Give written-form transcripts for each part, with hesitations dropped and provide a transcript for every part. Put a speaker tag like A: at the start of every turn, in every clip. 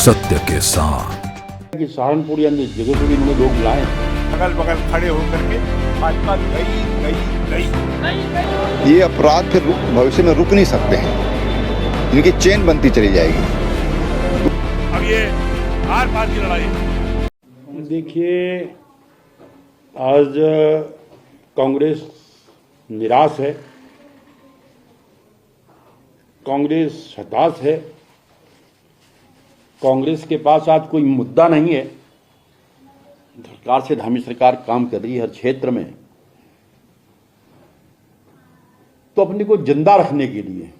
A: सत्य के साथ
B: कि सहारनपुर या जगह से भी इन्होंने लोग बुलाए
C: अगल बगल खड़े होकर के भाजपा गई गई गई।
D: ये अपराध फिर भविष्य में रुक नहीं सकते हैं, इनकी चेन बनती चली जाएगी।
C: अब ये आर पार की लड़ाई है।
B: देखिए, आज कांग्रेस निराश है, कांग्रेस हताश है। कांग्रेस के पास आज कोई मुद्दा नहीं है। सरकार से धामी सरकार काम कर रही है हर क्षेत्र में, तो अपने को जिंदा रखने के लिए,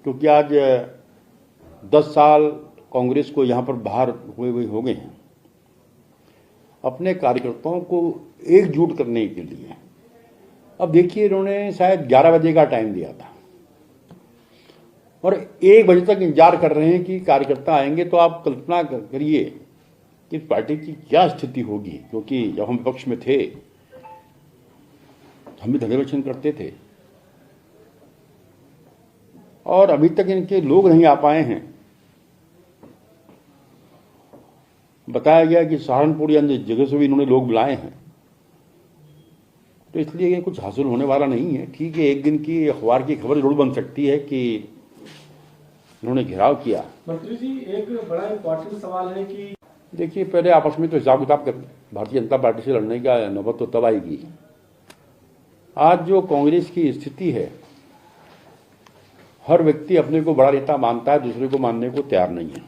B: क्योंकि आज 10 साल कांग्रेस को यहां पर बाहर हुए हो गए हैं, अपने कार्यकर्ताओं को एकजुट करने के लिए। अब देखिए, इन्होंने शायद 11 बजे का टाइम दिया था और 1 बजे तक इंतजार कर रहे हैं कि कार्यकर्ता आएंगे। तो आप कल्पना करिए कि पार्टी की क्या स्थिति होगी, क्योंकि जब हम विपक्ष में थे हम भी धन्यवाद करते थे और अभी तक इनके लोग नहीं आ पाए हैं। बताया गया कि सहारनपुर या जगह से भी इन्होंने लोग बुलाए हैं, तो इसलिए ये कुछ हासिल होने वाला नहीं है। ठीक है, एक दिन की अखबार की खबर जरूर बन सकती है कि इन्होंने घेराव किया।
E: मंत्री जी, एक बड़ा इम्पोर्टेंट सवाल है कि
B: देखिए, पहले आपस में तो हिसाब किताब कर, भारतीय जनता पार्टी से लड़ने का नौबत तो तब आएगी। आज जो कांग्रेस की स्थिति है, हर व्यक्ति अपने को बड़ा नेता मानता है, दूसरे को मानने को तैयार नहीं है।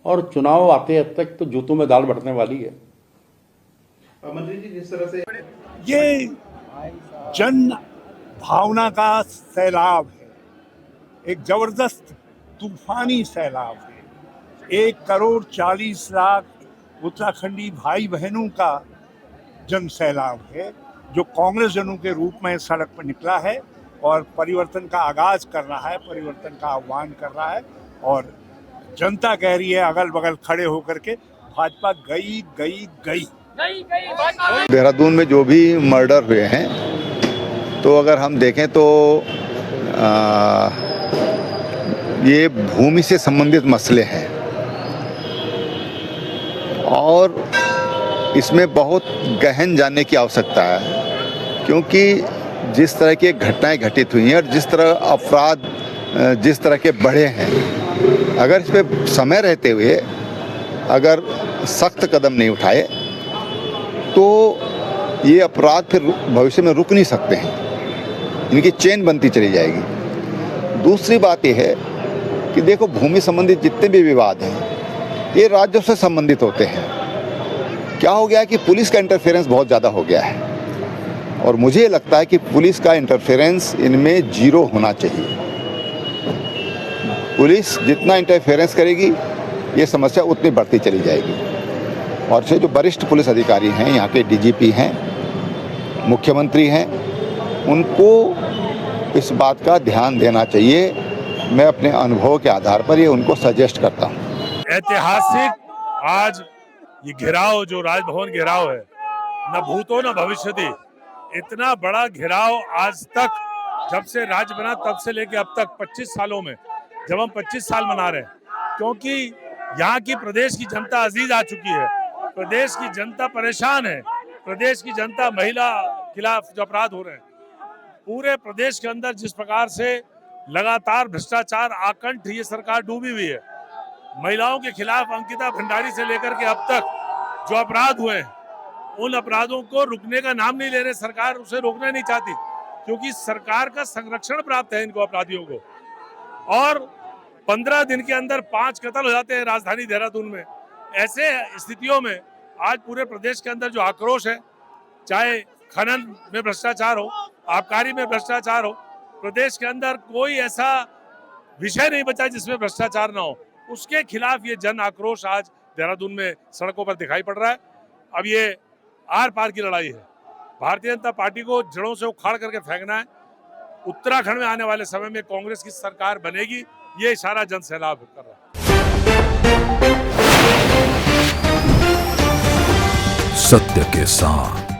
B: और चुनाव आते अब तक तो जूतों में दाल बटने वाली है।
F: मंत्री जी, जिस तरह से
C: ये जन भावना का सैलाब है, एक जबरदस्त तूफानी सैलाब है। 1,40,00,000 उत्तराखंडी भाई बहनों का जन सैलाब है, जो कांग्रेस जनों के रूप में सड़क पर निकला है और परिवर्तन का आगाज कर रहा है, परिवर्तन का आह्वान कर रहा है। और जनता कह रही है अगल बगल खड़े होकर के, भाजपा गई गई गई।
D: देहरादून में जो भी मर्डर हुए हैं, तो अगर हम देखें तो ये भूमि से संबंधित मसले हैं और इसमें बहुत गहन जानने की आवश्यकता है, क्योंकि जिस तरह की घटनाएं घटित हुई हैं और जिस तरह अपराध जिस तरह के बढ़े हैं, अगर इस पर समय रहते हुए अगर सख्त कदम नहीं उठाए तो ये अपराध फिर भविष्य में रुक नहीं सकते हैं, इनकी चेन बनती चली जाएगी। दूसरी बात यह है कि देखो, भूमि संबंधित जितने भी विवाद हैं ये राज्यों से संबंधित होते हैं। क्या हो गया कि पुलिस का इंटरफेरेंस बहुत ज़्यादा हो गया है और मुझे लगता है कि पुलिस का इंटरफेरेंस इनमें 0 होना चाहिए। पुलिस जितना इंटरफेरेंस करेगी ये समस्या उतनी बढ़ती चली जाएगी। और से जो वरिष्ठ पुलिस अधिकारी हैं, यहाँ के डीजीपी हैं, मुख्यमंत्री हैं, उनको इस बात का ध्यान देना चाहिए। मैं अपने अनुभव के आधार पर ये उनको सजेस्ट करता हूँ।
C: ऐतिहासिक आज ये घेराव, जो राजभवन घेराव है, न भूतो न भविष्यति, इतना बड़ा घेराव आज तक, जब से राज्य बना तब से लेके अब तक 25 सालों में, जब हम 25 साल मना रहे हैं, क्योंकि यहाँ की प्रदेश की जनता अजीज आ चुकी है, प्रदेश की जनता परेशान है, प्रदेश की जनता महिला खिलाफ जो अपराध हो रहे हैं, पूरे प्रदेश के अंदर जिस प्रकार से लगातार भ्रष्टाचार आकंठ ये सरकार डूबी हुई है। महिलाओं के खिलाफ अंकिता भंडारी से लेकर के अब तक जो अपराध हुए हैं, उन अपराधों को रुकने का नाम नहीं ले रहे। सरकार उसे रोकना नहीं चाहती, क्योंकि सरकार का संरक्षण प्राप्त है इनको, अपराधियों को। और 15 दिन के अंदर 5 कत्ल हो जाते हैं राजधानी देहरादून में। ऐसे स्थितियों में आज पूरे प्रदेश के अंदर जो आक्रोश है, चाहे खनन में भ्रष्टाचार हो, आबकारी में भ्रष्टाचार हो, प्रदेश के अंदर कोई ऐसा विषय नहीं बचा जिसमें भ्रष्टाचार ना हो, उसके खिलाफ ये जन आक्रोश आज देहरादून में सड़कों पर दिखाई पड़ रहा है। अब ये आर पार की लड़ाई है। भारतीय जनता पार्टी को जड़ों से उखाड़ करके फेंकना है। उत्तराखंड में आने वाले समय में कांग्रेस की सरकार बनेगी, ये इशारा जन सैलाब कर रहा है।
A: सत्य के साथ।